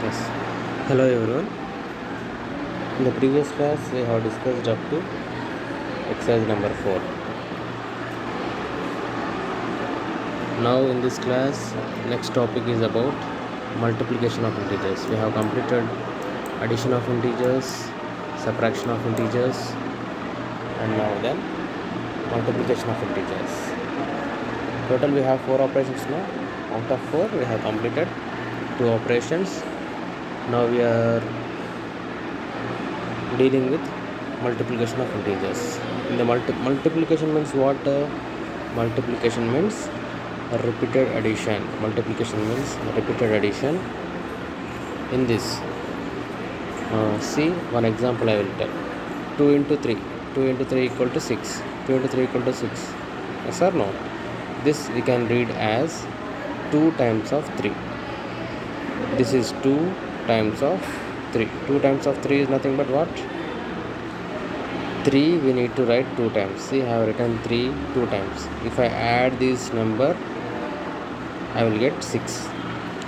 Yes. Hello everyone. In the previous class, we have discussed up to exercise number 4. Now, in this class, next topic is about multiplication of integers. We have completed addition of integers, subtraction of integers, and now then multiplication of integers. Total, we have 4 operations now. Out of 4, we have completed 2 operations. Now we are dealing with multiplication of integers. In the multiplication means what? Multiplication means repeated addition. Multiplication means repeated addition. In this, see one example I will tell. 2 into 3. 2 into 3 equal to 6. 2 into 3 equal to 6. Yes or no? This we can read as 2 times of 3. This is 2 times of 3. 2 times of 3 is nothing but what? 3 we need to write 2 times. See, I have written 3 2 times. If I add this number, I will get 6.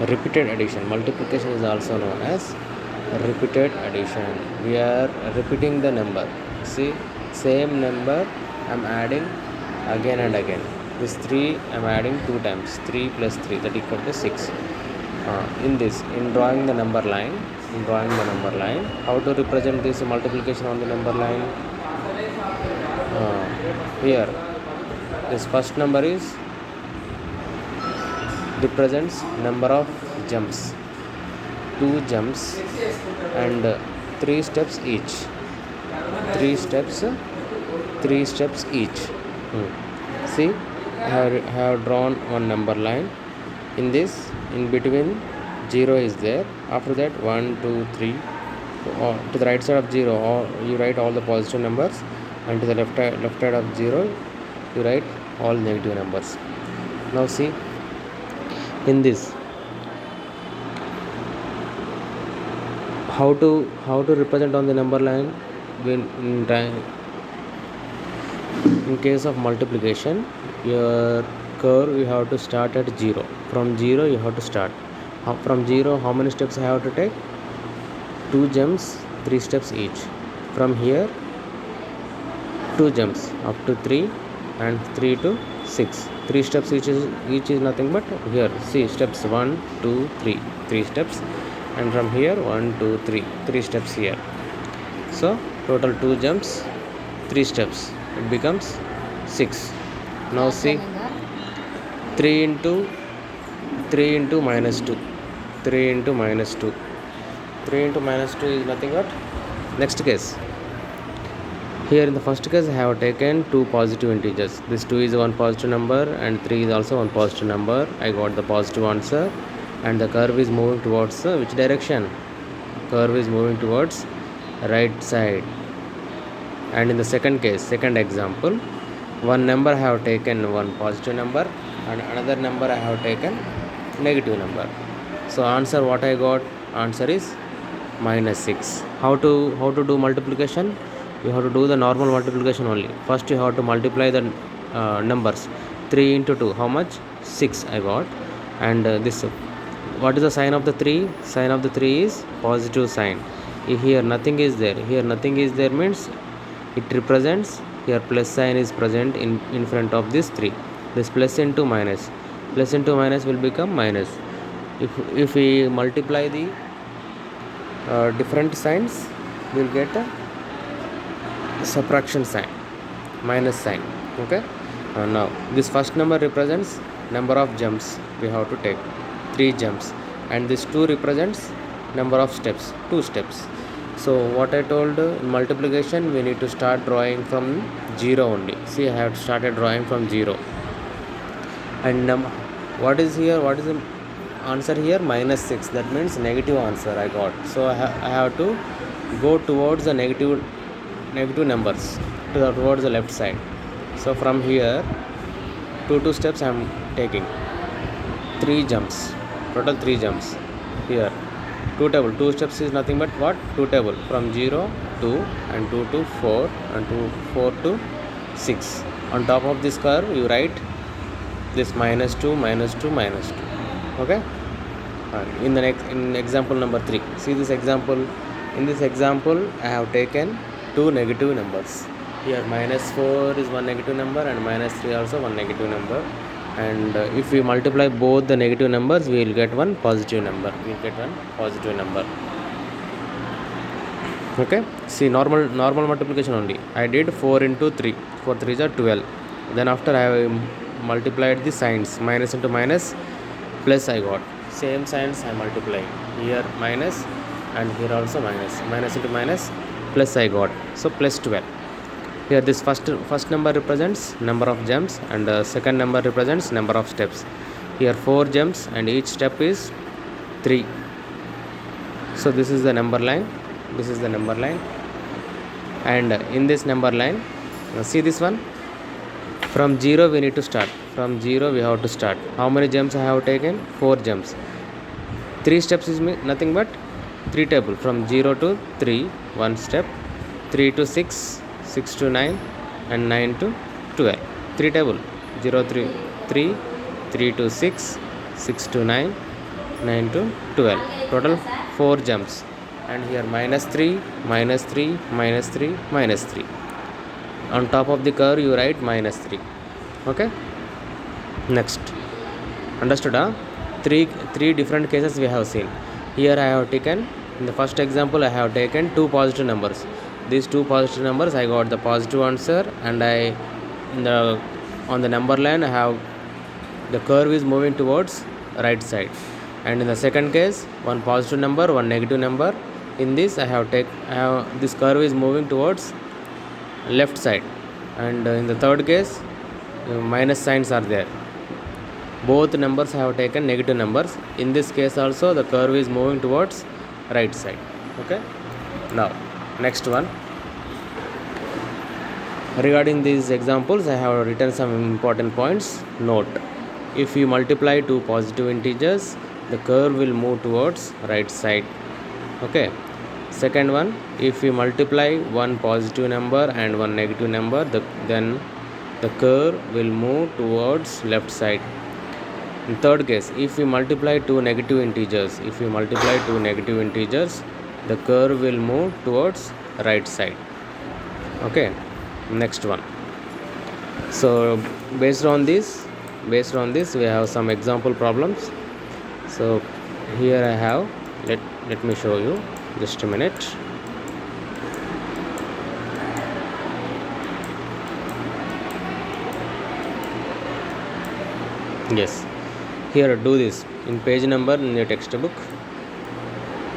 Repeated addition. Multiplication is also known as repeated addition. We are repeating the number. See, same number I am adding again and again. This 3 I am adding 2 times. 3 plus 3, that equal to 6. In drawing the number line, how to represent this multiplication on the number line? Here, this first number is represents number of jumps. 2 jumps and 3 steps each. 3 steps each. See, I have drawn one number line. In this, in between 0 is there. After that 1 2 3, to the right side of 0 you write all the positive numbers, and to the left side of 0 you write all negative numbers. Now see, in this, how to represent on the number line? When in case of multiplication, your curve you have to start at 0. From 0 you have to start. From 0, how many steps I have to take? 2 jumps, 3 steps each. From here, 2 jumps up to 3 and 3 to 6. 3 steps each is nothing but here. See, steps 1 2 3, 3 steps, and from here 1 2 3, 3 steps here. So total 2 jumps, 3 steps. It becomes 6. Now see, 3 into minus 2. 3 into minus 2. 3 into minus 2 is nothing but next case. Here in the first case, I have taken 2 positive integers. This 2 is one positive number and 3 is also one positive number. I got the positive answer, and the curve is moving towards which direction? Curve is moving towards right side. And in the second case, second example, one number I have taken one positive number and another number I have taken negative number. So answer what I got? Answer is minus 6. How to do multiplication? You have to do the normal multiplication only. First you have to multiply the numbers. 3 into 2, how much? 6 I got. And this, what is the sign of the 3? Sign of the 3 is positive sign. Here nothing is there. Here nothing is there means it represents, here plus sign is present in front of this 3. This plus into minus will become minus. If we multiply the different signs, we will get a subtraction sign, minus sign. Okay. Now this first number represents number of jumps we have to take, 3 jumps, and this 2 represents number of steps, 2 steps. So what I told, in multiplication we need to start drawing from 0 only. See, I have started drawing from 0. And what is here? What is the answer here? Minus 6. That means negative answer I got. So I have to go towards the negative numbers, towards the left side. So from here, 2 steps I am taking. 3 jumps. Total 3 jumps. Here 2 table. 2 steps is nothing but what? 2 table. From 0 2 and 2 to 4 and 4 to 6. On top of this curve you write this minus 2 minus 2 minus 2. Okay. In the next, in example number 3, see this example. In this example I have taken two negative numbers. Here -4 is one negative number and -3 also one negative number, and if we multiply both the negative numbers, we will get one positive number. Okay, see, normal multiplication only. I did 4 into 3, 4 3s are 12. Then after I have multiplied the signs, minus into minus, plus I got same signs. I multiply here minus, and here also minus into minus, plus I got, so plus 12. Here this first number represents number of gems, and second number represents number of steps. Here 4 gems and each step is 3. So this is the number line, and in this number line, see this one, from 0 we need to start. From 0 we have to start. How many gems I have taken? 4 gems. 3 steps is nothing but 3 table. From 0 to 3 1 step, 3 to 6, 6 to 9, and 9 to 12. 3 table. 0 3 3, 3 to 6, 6 to 9, 9 to 12. Total 4 gems. And here -3, -3, -3, -3. On top of the curve you write -3. Okay, next, understood? Three different cases we have seen. Here I have taken, in the first example I have taken 2 positive numbers. These 2 positive numbers, I got the positive answer, and on the number line I have the curve is moving towards right side. And in the second case, one positive number, one negative number. In this this curve is moving towards left side. And in the third case, minus signs are there. Both numbers I have taken negative numbers. In this case also the curve is moving towards right side. Okay, now next one. Regarding these examples, I have written some important points. Note, if you multiply two positive integers, the curve will move towards right side. Okay, second one, if we multiply one positive number and one negative number, then the curve will move towards left side. In third case, if we multiply two negative integers, the curve will move towards right side. Okay, next one. So based on this we have some example problems. So here I have, let me show you, just a minute. Yes, here do this in page number in your textbook,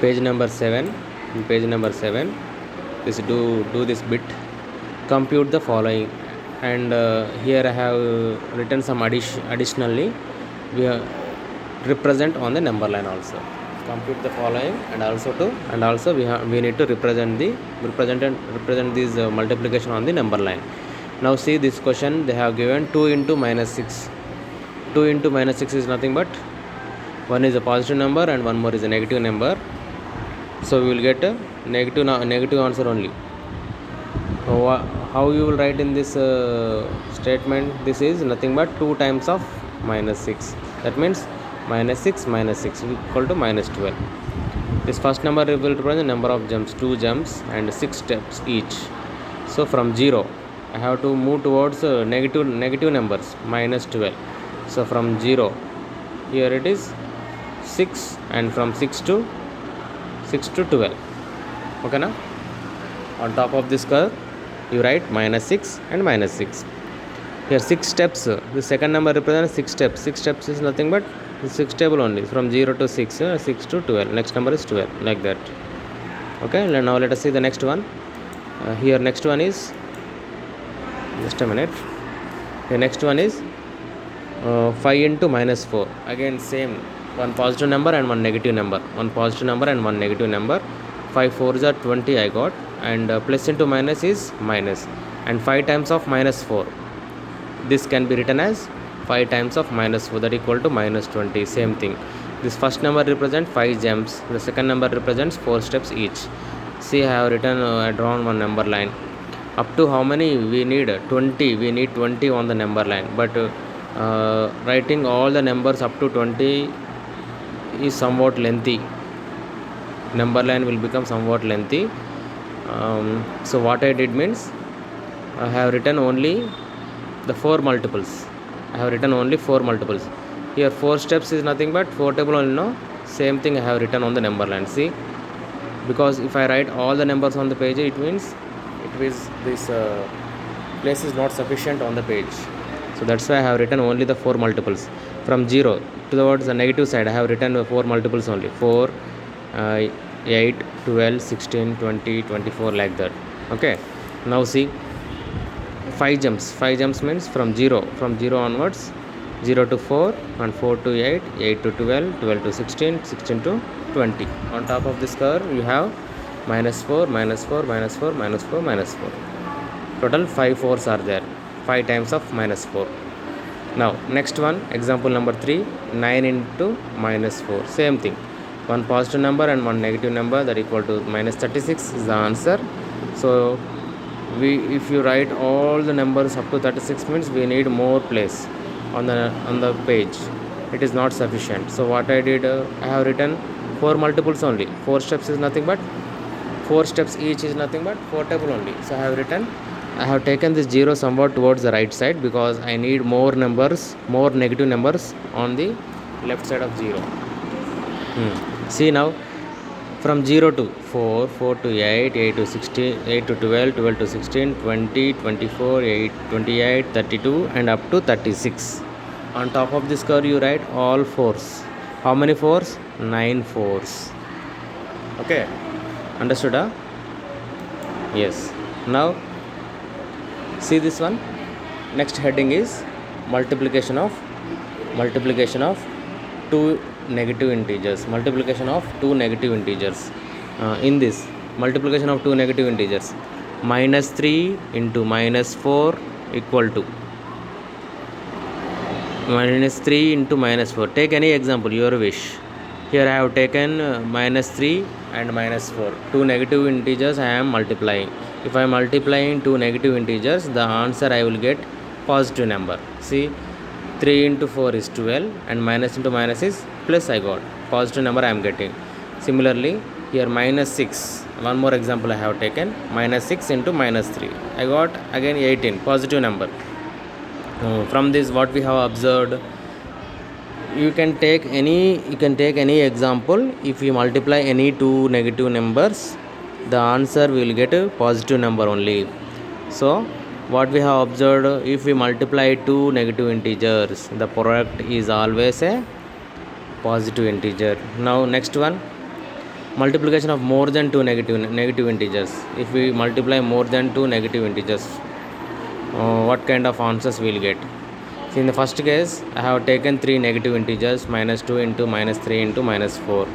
page number 7. In page number 7, this do this bit, compute the following. And here I have written some additionally we represent on the number line also. Compute the following, and also we need to represent this multiplication on the number line. Now see this question, they have given 2 into -6. 2 into -6 is nothing but one is a positive number and one more is a negative number. So we will get a negative answer only. How you will write in this statement? This is nothing but 2 times of -6. That means -6 equal to -12. This first number will represent the number of gems, 2 gems and 6 steps each. So from 0 I have to move towards negative numbers, -12. So from 0, here it is 6, and from 6 to 12. Okay, now on top of this curve you write -6 and -6. Here 6 steps, the second number represents 6 steps. 6 steps is nothing but 6 table only, from 0 to 6, 6 to 12. Next number is 12, like that. Okay, now let us see the next one. Here next one is, just a minute. The next one is 5 into -4. Again same, one positive number and one negative number. 5 4s are 20 I got, and plus into minus is minus, and 5 times of -4. This can be written as 5 times of -4, that equal to -20. Same thing. This first number represents 5 gems. The second number represents 4 steps each. See, I have written, drawn one number line. Up to how many we need? 20. We need 20 on the number line. But writing all the numbers up to 20 is somewhat lengthy. Number line will become somewhat lengthy. So what I did means I have written only the 4 multiples. I have written only 4 multiples. Here 4 steps is nothing but 4 table only, no? Same thing I have written on the number line. See, because if I write all the numbers on the page, it means this place is not sufficient on the page. So that's why I have written only the 4 multiples. From 0 towards the negative side, I have written 4 multiples only. 4, 8, 12, 16, 20, 24, like that. Okay. Now see, 5 jumps. 5 jumps means from 0 onwards, 0 to 4 and 4 to 8, 8 to 12, 12 to 16, 16 to 20. On top of this curve, you have minus 4, minus 4, minus 4, minus 4, minus 4. Total 5 4s are there. 5 times of minus 4. Now next one, example number 3, 9 into minus 4. Same thing. One positive number and one negative number, that equal to minus 36 is the answer. So if you write all the numbers up to 36 means we need more place on the page. It is not sufficient. So what I did, I have written 4 multiples only. 4 steps is nothing but 4 steps each is nothing but 4 table only. So I have taken this 0 somewhat towards the right side because I need more numbers, more negative numbers on the left side of 0. See now, from 0 to 4, 4 to 8, 8 to 16, 8 to 12, 12 to 16, 20, 24, 8, 28, 32 and up to 36. On top of this curve you write all 4s. How many 4s? 9 4s. Okay, understood? Yes. Now see this one. Next heading is multiplication of two negative integers. Multiplication of two negative integers. In this multiplication of two negative integers, minus 3 into minus 4 equal to minus 3 into minus 4. Take any example, your wish. Here I have taken minus 3 and minus 4. Two negative integers I am multiplying. If I am multiplying two negative integers, the answer I will get positive number. See, 3 into 4 is 12 and minus into minus is plus. I got positive number I am getting. Similarly, here minus 6. One more example I have taken. Minus 6 into minus 3. I got again 18. Positive number. From this what we have observed, you can take any example. If you multiply any two negative numbers, the answer will get a positive number only. So what we have observed, if we multiply two negative integers, the product is always a positive integer. Now next one, multiplication of more than two negative integers. If we multiply more than two negative integers, what kind of answers we will get? See, in the first case I have taken three negative integers, minus 2 into minus 3 into minus 4.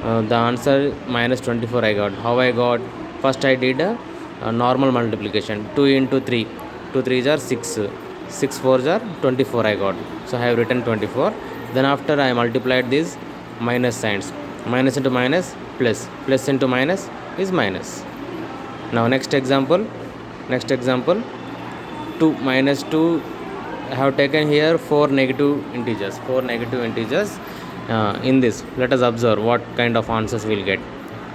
The answer minus 24 I got. How I got? First I did a normal multiplication. 2 into 3. 2 3s are 6. 6 4s are 24 I got. So I have written 24. Then after I multiplied these minus signs. Minus into minus plus. Plus into minus is minus. Now next example. 2 minus 2. I have taken here 4 negative integers. In this, let us observe what kind of answers we will get.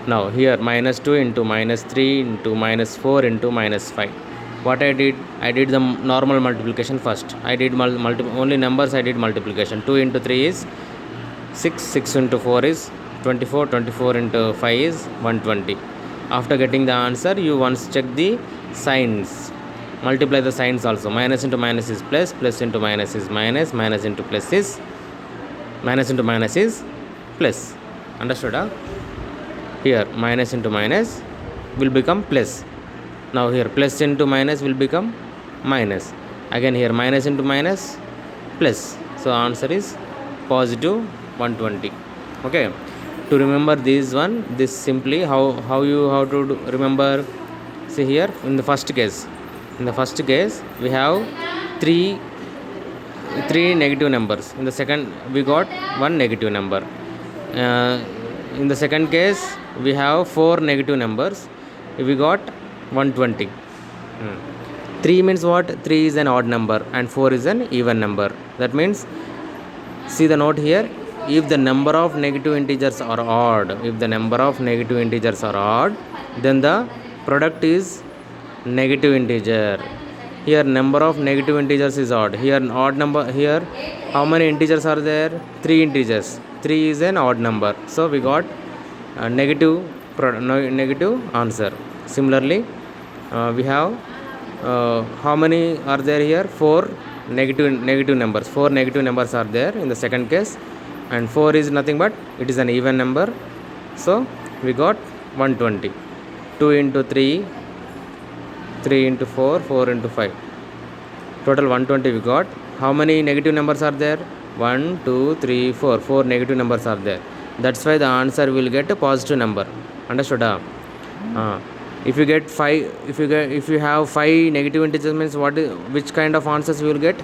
Now here minus 2 into minus 3 into minus 4 into minus 5. What I did the normal multiplication first. I did only numbers I did multiplication. 2 into 3 is 6, 6 into 4 is 24, 24 into 5 is 120. After getting the answer, you once check the signs. Multiply the signs also. Minus into minus is plus, plus into minus is minus, minus into plus is minus into minus is plus. Understood? Here minus into minus will become plus. Now here plus into minus will become minus. Again here minus into minus plus. So answer is positive 120. Okay. To remember this simply how you have to remember. See here in the first case we have three negative numbers. In the second we got one negative number. In the second case we have 4 negative numbers. We got 120. 3 means what? 3 is an odd number and 4 is an even number. That means, see the note here, if the number of negative integers are odd, then the product is negative integer. Here number of negative integers is odd. Here odd number. Here how many integers are there? 3 integers. 3 is an odd number, so we got negative answer. Similarly, we have how many are there here? 4 negative numbers. 4 negative numbers are there in the second case, and 4 is nothing but it is an even number, so we got 120. 2 into 3, 3 into 4, 4 into 5, total 120 we got. How many negative numbers are there? 1 2 3 4. 4 negative numbers are there. That's why the answer will get a positive number. Understood? If you get 5, if you have 5 negative integers, means which kind of answers you will get?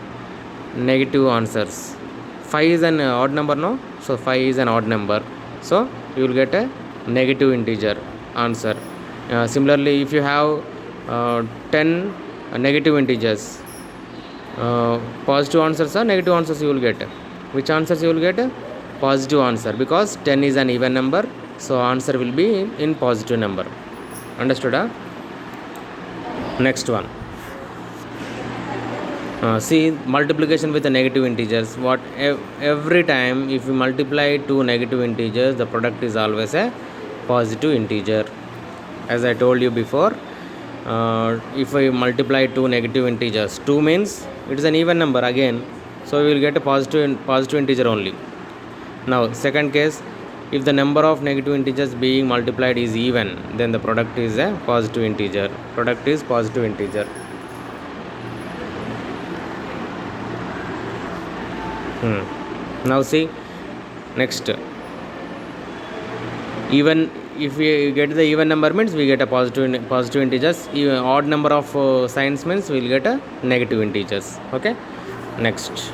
Negative answers. 5 is an odd number, no? So 5 is an odd number, so you will get a negative integer answer. Similarly, if you have 10 negative integers, positive answers or negative answers you will get? Which answers you will get? Positive answer, because 10 is an even number, so answer will be in positive number. Understood? Next one. See, multiplication with the negative integers. Every time if you multiply two negative integers, the product is always a positive integer. As I told you before, if I multiply two negative integers, 2 means it is an even number again, so we will get a positive integer only. Now second case, if the number of negative integers being multiplied is even, then the product is a positive integer. Product is positive integer. Now see, next, even if we get the even number means we get a positive integers. Even odd number of signs means we will get a negative integers. Okay, next.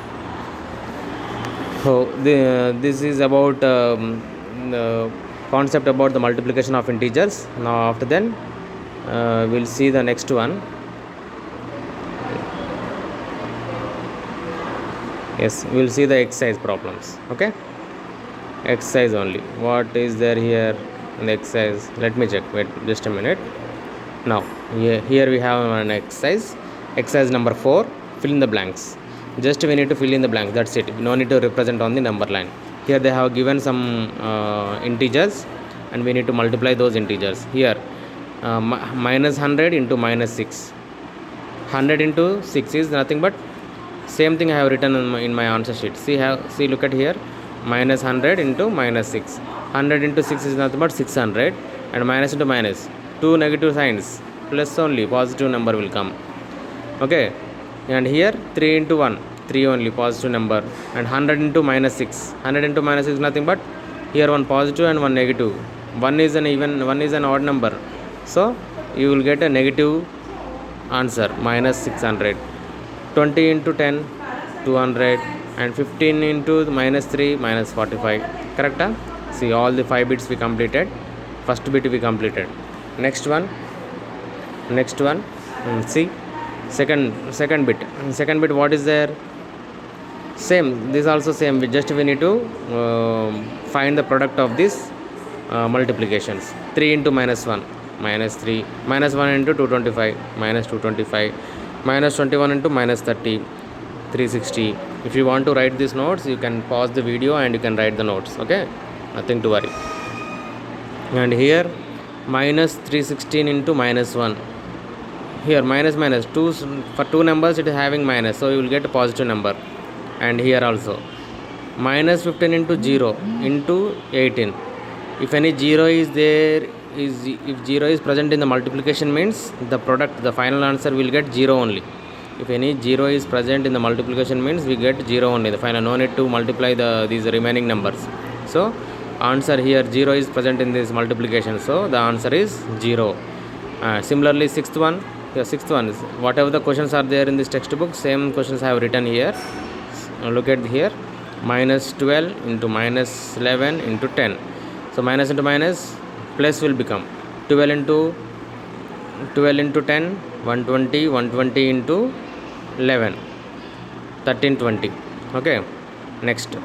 So this is about the concept about the multiplication of integers. Now after then we'll see the next one. Yes, we'll see the exercise problems. Okay, exercise only. What is there here in the exercise? Let me check. Wait just a minute. Now here we have an exercise number 4. Fill in the blanks. Just we need to fill in the blanks, that's it. No need to represent on the number line. Here they have given some integers, and we need to multiply those integers. Here minus 100 into minus 6. 100 into 6 is nothing but same thing I have written in my answer sheet. See, look at here. Minus 100 into minus 6. 100 into 6 is nothing but 600, and minus into minus, 2 negative signs, plus only positive number will come. Okay, and here 3 into 1, 3 only positive number, and 100 into minus 6. 100 into minus 6 is nothing but here one positive and one negative. One is an even, one is an odd number, so you will get a negative answer, minus 600. 20 into 10, 200, and 15 into minus 3, minus 45. Correct? See, all the 5 bits we completed. First bit we completed. Next one. See, second bit. Second bit, what is there? Same. This also same. We need to find the product of this multiplications. 3 into minus 1, minus 3. Minus 1 into 225, minus 225. Minus 21 into minus 30, 360. If you want to write these notes, you can pause the video and you can write the notes. Okay, nothing to worry. And here minus 316 into minus 1. Here minus 2, for 2 numbers it is having minus, so you will get a positive number. And here also minus 15 into 0 into 18. If any 0 is there, if 0 is present in the multiplication, means the product, the final answer will get 0 only. If any 0 is present in the multiplication, means we get 0 only. The final, no need to multiply these remaining numbers. So answer here, 0 is present in this multiplication, so the answer is 0. Similarly, sixth one is whatever the questions are there in this textbook, same questions I have written here. Look at here, minus 12 into minus 11 into 10. So minus into minus, plus will become 12 into 10, 120, 120 into 11, 1320. Okay, next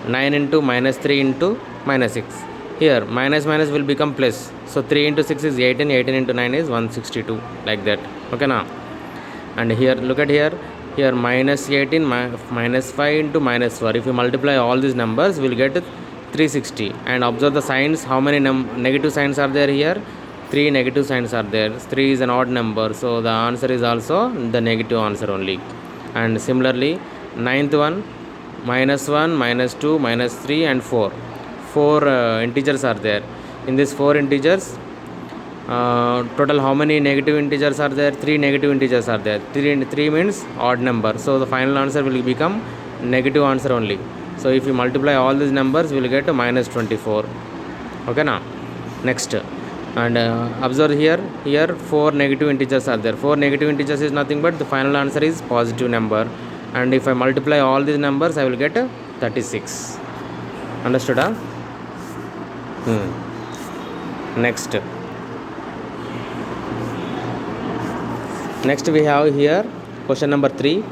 9 into minus 3 into minus 6. Here minus minus will become plus. So 3 into 6 is 18, 18 into 9 is 162, like that. Okay now. And here look at here minus 18 minus 5 into minus 4. If you multiply all these numbers, we'll get 360. And observe the signs, how many negative signs are there here? 3 negative signs are there. 3 is an odd number, so the answer is also the negative answer only. And similarly, ninth one, minus 1, minus 2, minus 3 and 4. 4 integers are there. In these 4 integers, total how many negative integers are there? 3 negative integers are there. 3 means odd number, so the final answer will become negative answer only. So if you multiply all these numbers, we will get minus 24. Okay now. Next, and observe here 4 negative integers are there. 4 negative integers is nothing but the final answer is positive number, and if I multiply all these numbers, I will get 36. Understood? Next we have here question number 3.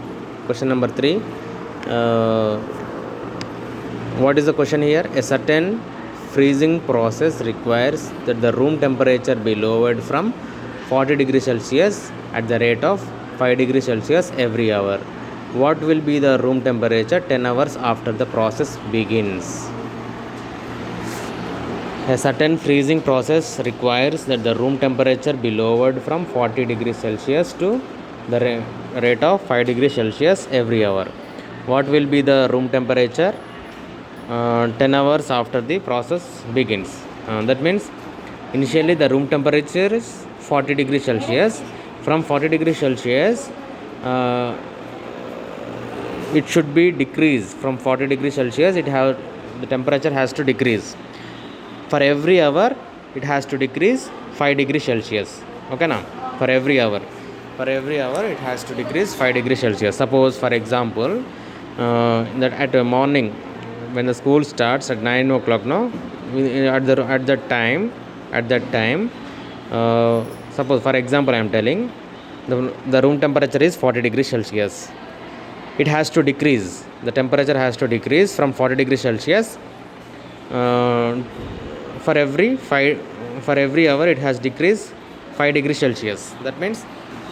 What is the question here? A certain freezing process requires that the room temperature be lowered from 40 degrees Celsius at the rate of 5 degrees Celsius every hour. What will be the room temperature 10 hours after the process begins? A certain freezing process requires that the room temperature be lowered from 40 degrees Celsius to the rate of 5 degrees Celsius every hour. What will be the room temperature 10 hours after the process begins? That means initially the room temperature is 40 degrees Celsius. From 40 degrees Celsius, it should be decreased. From 40 degrees Celsius, the temperature has to decrease. For every hour, it has to decrease 5 degrees Celsius. Okay now? For every hour, it has to decrease 5 degrees Celsius. Suppose, for example, that at morning, when the school starts at 9 o'clock, no, at that time, suppose, for example, I am telling the room temperature is 40 degrees Celsius. It has to decrease. The temperature has to decrease from 40 degrees Celsius. For every hour, it has decreased 5 degrees Celsius. That means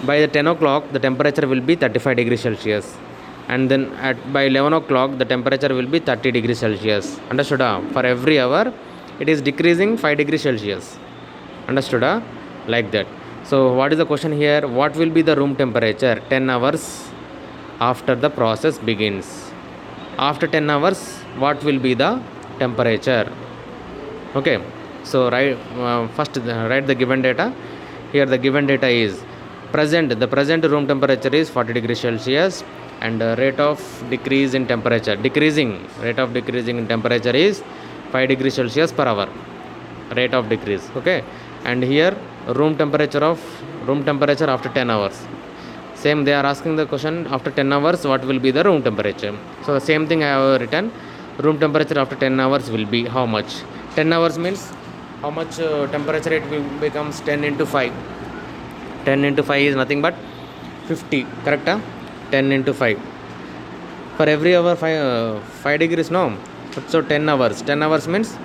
by the 10 o'clock, the temperature will be 35 degrees Celsius. And then by 11 o'clock, the temperature will be 30 degrees Celsius. Understood? For every hour, it is decreasing 5 degrees Celsius. Understood? Like that. So what is the question here? What will be the room temperature 10 hours after the process begins? After 10 hours, what will be the temperature? Okay, so first write the given data. Here the given data is the present room temperature is 40 degrees Celsius, and rate of decrease in temperature, rate of decreasing in temperature is 5 degrees Celsius per hour, rate of decrease. Okay, and here room temperature after 10 hours. Same, they are asking the question after 10 hours what will be the room temperature. So the same thing I have written. Room temperature after 10 hours will be how much? 10 hours means how much temperature it will becomes 10 into 5. 10 into 5 is nothing but 50, correct? 10 into 5. For every hour 5 degrees, no? So 10 hours. 10 hours means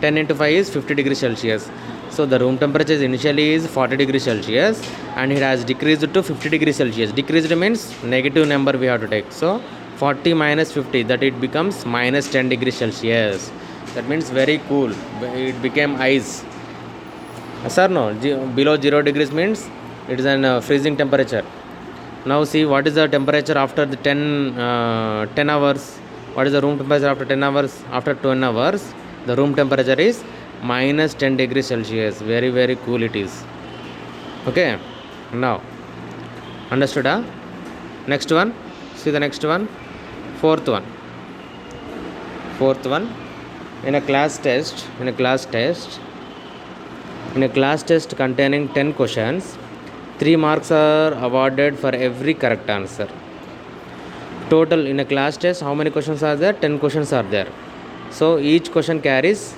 10 into 5 is 50 degrees Celsius. So the room temperature initially is 40 degrees Celsius and it has decreased to 50 degrees Celsius. Decreased means negative number we have to take. So 40 minus 50, that it becomes minus 10 degrees Celsius. That means very cool. It became ice. Sir, no? Below 0 degrees means it is an freezing temperature. Now see what is the temperature after the 10 hours. What is the room temperature after 10 hours? After 10 hours, the room temperature is minus 10 degrees Celsius. Very, very cool it is. Okay. Now, understood? Next one. See the next one. Fourth one. In a class test containing 10 questions, 3 marks are awarded for every correct answer. Total in a class test, how many questions are there? 10 questions are there. So each question carries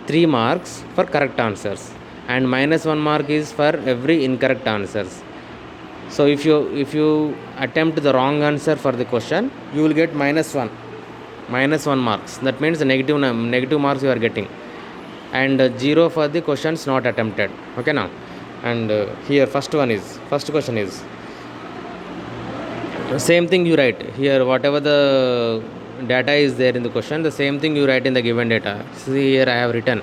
3 marks for correct answers and minus 1 mark is for every incorrect answers. So if you attempt the wrong answer for the question, you will get minus 1. minus 1 marks. That means negative marks you are getting, and 0 for the questions not attempted. Okay now, and here first question is same thing you write here, whatever the data is there in the question, the same thing you write in the given data. See here I have written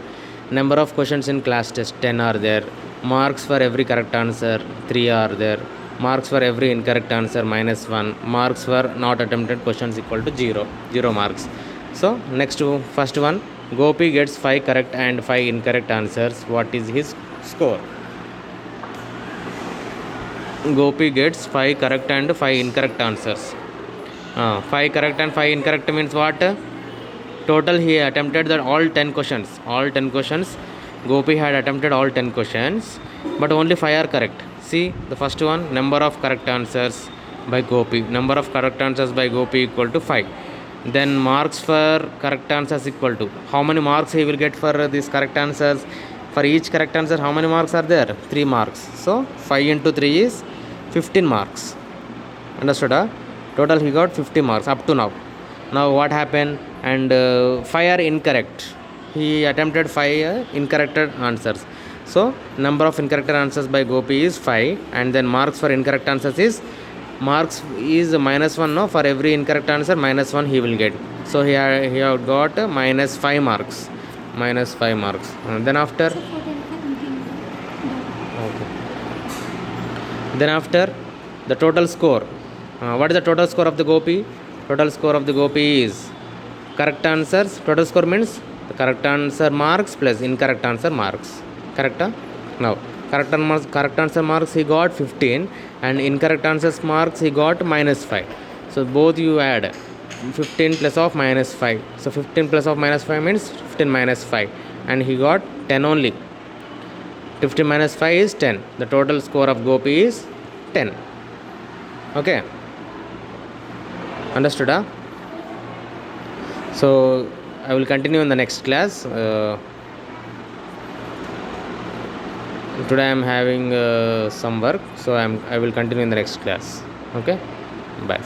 number of questions in class test 10 are there, marks for every correct answer 3 are there, marks for every incorrect answer -1, marks for not attempted questions equal to 0 marks. So next to first one, Gopi gets 5 correct and 5 incorrect answers. What is his score? Gopi gets 5 correct and 5 incorrect answers. 5 correct and 5 incorrect means what? Total he attempted that all 10 questions. Gopi had attempted all 10 questions, but only 5 are correct. See the first one, number of correct answers by Gopi. Number of correct answers by Gopi equal to 5. Then marks for correct answers equal to how many marks he will get for these correct answers. For each correct answer, how many marks are there? 3 marks. So 5 into 3 is 15 marks. Understood? Total he got 50 marks up to now. Now what happened? And 5 are incorrect. He attempted 5 incorrect answers. So number of incorrect answers by Gopi is 5, and then marks for incorrect answers is -1. No, for every incorrect answer -1 he will get. So he have got -5 marks. And then after, okay. Then after the total score. What is the total score of the Gopi? Total score of the Gopi is correct answers. Total score means the correct answer marks plus incorrect answer marks. Correct? Now correct answer marks he got 15, and incorrect answers marks he got -5. So both you add 15 plus of -5. So 15 plus of -5 means 15 minus 5, and he got 10 only. 15 minus 5 is 10. The total score of Gopi is 10. Okay, understood? So I will continue in the next class. Today I am having some work, so I will continue in the next class. Okay, bye.